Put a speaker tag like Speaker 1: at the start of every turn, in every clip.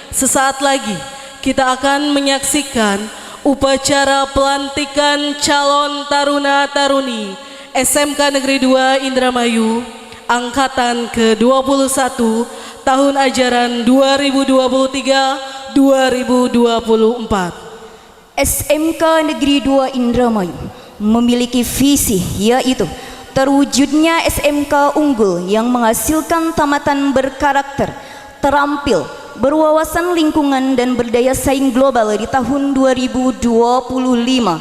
Speaker 1: sesaat lagi kita akan menyaksikan upacara pelantikan calon taruna-taruni SMK Negeri 2 Indramayu angkatan ke-21 tahun ajaran 2023-2024.
Speaker 2: SMK Negeri 2 Indramayu memiliki visi, yaitu terwujudnya SMK unggul yang menghasilkan tamatan berkarakter, terampil, berwawasan lingkungan dan berdaya saing global di tahun 2025.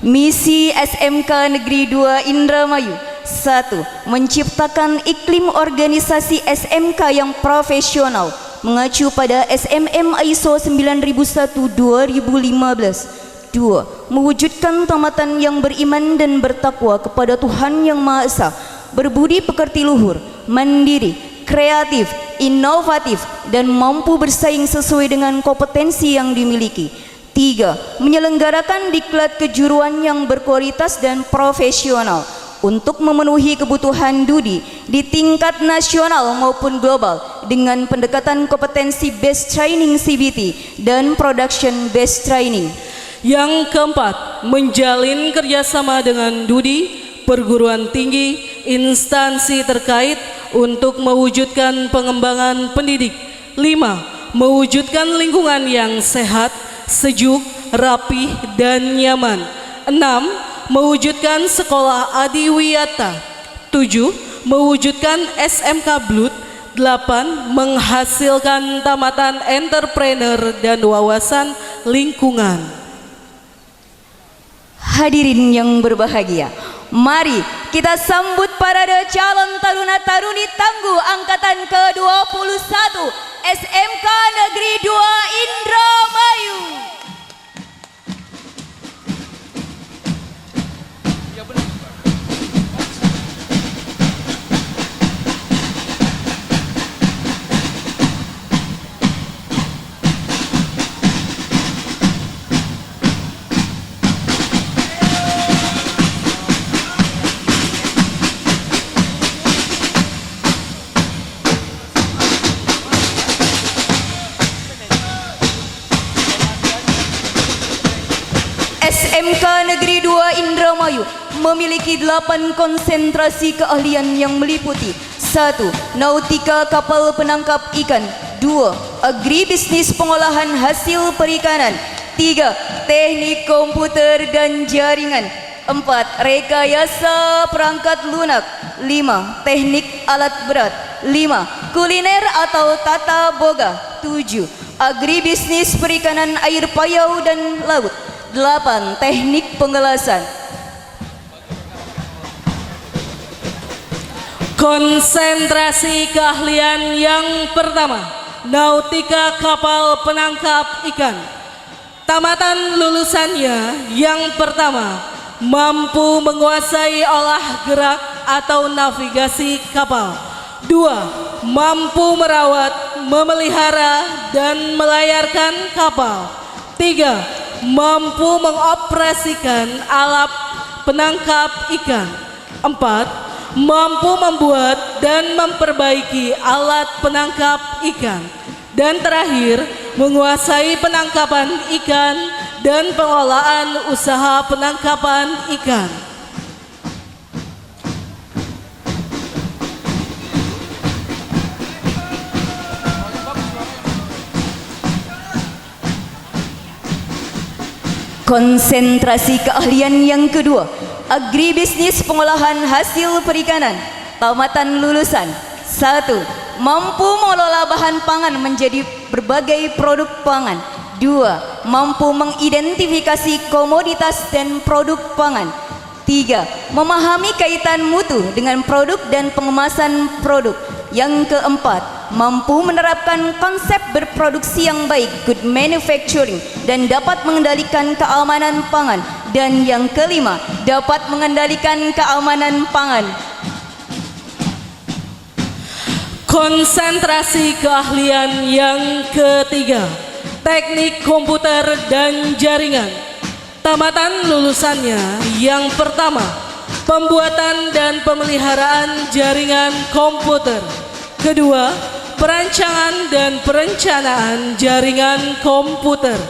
Speaker 2: Misi SMK Negeri 2 Indramayu: 1. Menciptakan iklim organisasi SMK yang profesional mengacu pada SMM ISO 9001/2015. 2. Mewujudkan tamatan yang beriman dan bertakwa kepada Tuhan Yang Maha Esa, berbudi pekerti luhur, mandiri, kreatif, inovatif, dan mampu bersaing sesuai dengan kompetensi yang dimiliki. 3. Menyelenggarakan diklat kejuruan yang berkualitas dan profesional untuk memenuhi kebutuhan Dudi di tingkat nasional maupun global dengan pendekatan kompetensi based training CBT dan production based training.
Speaker 1: Yang keempat, menjalin kerjasama dengan Dudi, perguruan tinggi, instansi terkait untuk mewujudkan pengembangan pendidik. 5. Mewujudkan lingkungan yang sehat, sejuk, rapih, dan nyaman. 6. Mewujudkan sekolah adiwiyata. 7. Mewujudkan SMK Blut. 8. Menghasilkan tamatan entrepreneur dan wawasan lingkungan.
Speaker 2: Hadirin yang berbahagia, mari kita sambut parade calon taruna-taruni tangguh angkatan ke-21 SMK Negeri 2 Indramayu. SMK Negeri 2 Indramayu memiliki 8 konsentrasi keahlian yang meliputi: 1. Nautika kapal penangkap ikan. 2. Agribisnis pengolahan hasil perikanan. 3. Teknik komputer dan jaringan. 4. Rekayasa perangkat lunak. 5. Teknik alat berat. 5. Kuliner atau tata boga. 7. Agribisnis perikanan air payau dan laut. 8. Teknik penggelasan.
Speaker 1: Konsentrasi keahlian yang pertama, nautika kapal penangkap ikan. Tamatan lulusannya yang pertama, mampu menguasai olah gerak atau navigasi kapal. 2. Mampu merawat, memelihara, dan melayarkan kapal. 3. Mampu mengoperasikan alat penangkap ikan. 4. Mampu membuat dan memperbaiki alat penangkap ikan. Dan terakhir, menguasai penangkapan ikan dan pengolahan usaha penangkapan ikan.
Speaker 2: Konsentrasi keahlian yang kedua, agribisnis pengolahan hasil perikanan. Tamatan lulusan: 1. Mampu mengelola bahan pangan menjadi berbagai produk pangan. 2. Mampu mengidentifikasi komoditas dan produk pangan. 3. Memahami kaitan mutu dengan produk dan pengemasan produk. Yang keempat, mampu menerapkan konsep berproduksi yang baik, good manufacturing, dan dapat mengendalikan keamanan pangan. Dan yang kelima, dapat mengendalikan keamanan pangan.
Speaker 1: Konsentrasi keahlian yang ketiga, teknik komputer dan jaringan. Tamatan lulusannya yang pertama, pembuatan dan pemeliharaan jaringan komputer. Kedua, perancangan dan perencanaan jaringan komputer.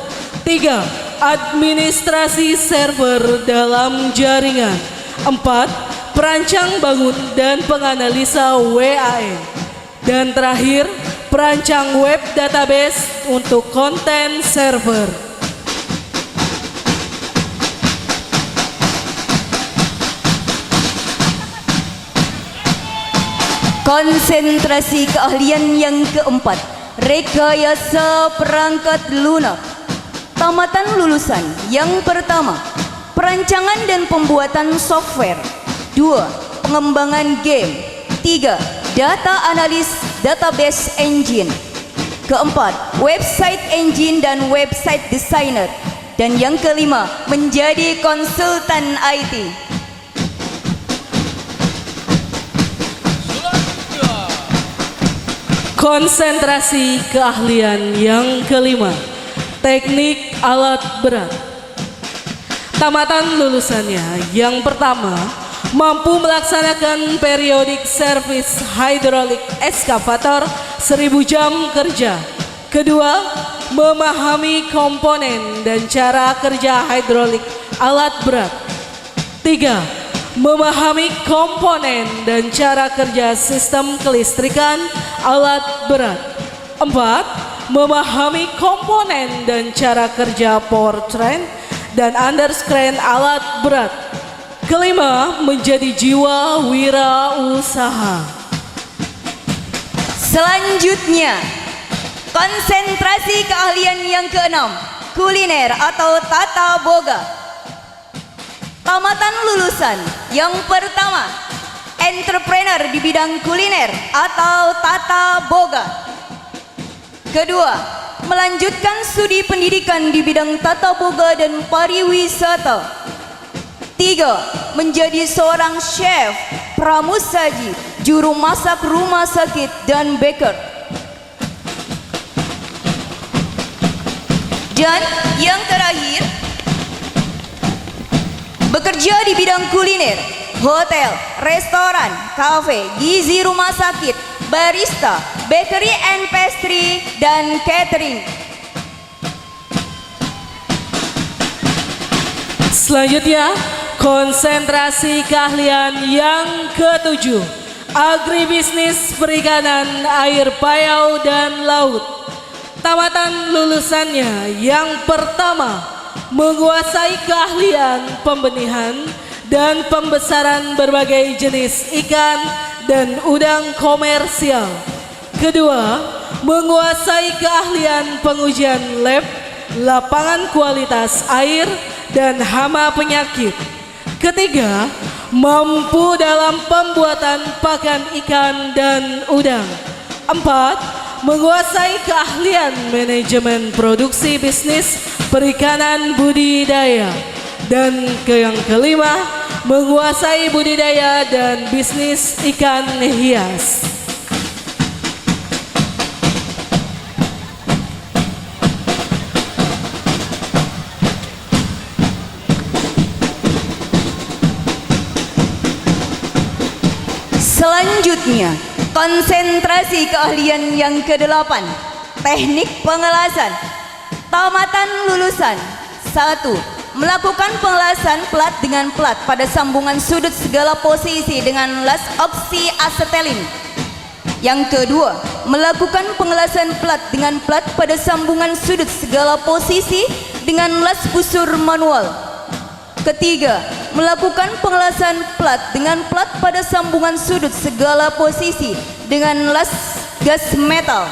Speaker 1: 3. Administrasi server dalam jaringan. 4. Perancang bangun dan penganalisa WAN. Dan terakhir, perancang web database untuk konten server.
Speaker 2: Konsentrasi keahlian yang keempat, rekayasa perangkat lunak. Tamatan lulusan yang pertama, perancangan dan pembuatan software. 2. Pengembangan game. 3. Data analis database engine. Keempat, website engine dan website designer. Dan yang kelima, menjadi konsultan IT.
Speaker 1: Konsentrasi keahlian yang kelima, teknik alat berat. Tamatan lulusannya yang pertama, mampu melaksanakan periodic service hydraulic excavator 1000 jam kerja. Kedua, memahami komponen dan cara kerja hidrolik alat berat. 3. Memahami komponen dan cara kerja sistem kelistrikan alat berat. 4. Memahami komponen dan cara kerja powertrain dan underscreen alat berat. Kelima, menjadi jiwa wirausaha.
Speaker 2: Selanjutnya, konsentrasi keahlian yang keenam, kuliner atau tata boga. Tamatan lulusan yang pertama, entrepreneur di bidang kuliner atau tata boga. Kedua, melanjutkan studi pendidikan di bidang tata boga dan pariwisata. 3. Menjadi seorang chef, pramusaji, juru masak rumah sakit dan baker. Dan yang terakhir, bekerja di bidang kuliner, hotel, restoran, kafe, gizi rumah sakit, barista, bakery and pastry, dan catering.
Speaker 1: Selanjutnya, konsentrasi keahlian yang ketujuh, agribisnis perikanan, air payau dan laut. Tamatan lulusannya yang pertama, menguasai keahlian pembenihan dan pembesaran berbagai jenis ikan dan udang komersial. Kedua, menguasai keahlian pengujian lab, lapangan kualitas air dan hama penyakit. Ketiga, mampu dalam pembuatan pakan ikan dan udang. 4. Menguasai keahlian manajemen produksi bisnis perikanan budidaya. Dan yang kelima, menguasai budidaya dan bisnis ikan hias.
Speaker 2: Selanjutnya, konsentrasi keahlian yang ke-8, teknik pengelasan. Tamatan lulusan 1. Melakukan pengelasan plat dengan plat pada sambungan sudut segala posisi dengan las opsi asetelin. Yang kedua, melakukan pengelasan plat dengan plat pada sambungan sudut segala posisi dengan las busur manual. Ketiga, melakukan pengelasan plat dengan plat pada sambungan sudut segala posisi dengan las gas metal.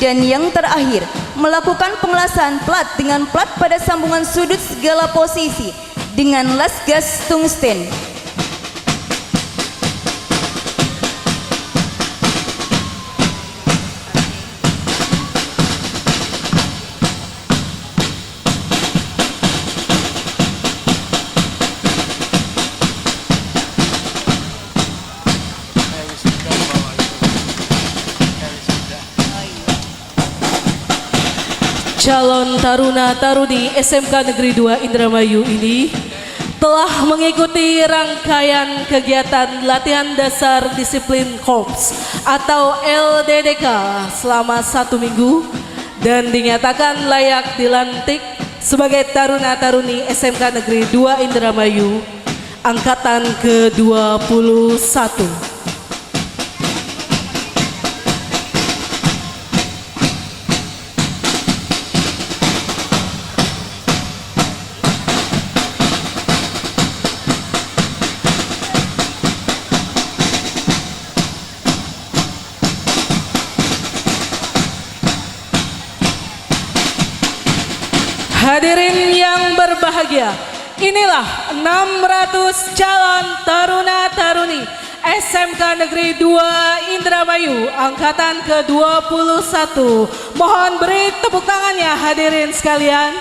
Speaker 2: Dan yang terakhir, melakukan pengelasan plat dengan plat pada sambungan sudut segala posisi dengan las gas tungsten.
Speaker 1: Calon Taruna Taruni SMK Negeri 2 Indramayu ini telah mengikuti rangkaian kegiatan latihan dasar disiplin korps atau LDDK selama 1 minggu dan dinyatakan layak dilantik sebagai Taruna-Taruni SMK Negeri 2 Indramayu angkatan ke-21. Hadirin yang berbahagia, inilah 600 calon Taruna-Taruni SMK Negeri 2 Indramayu angkatan ke-21. Mohon beri tepuk tangannya hadirin sekalian.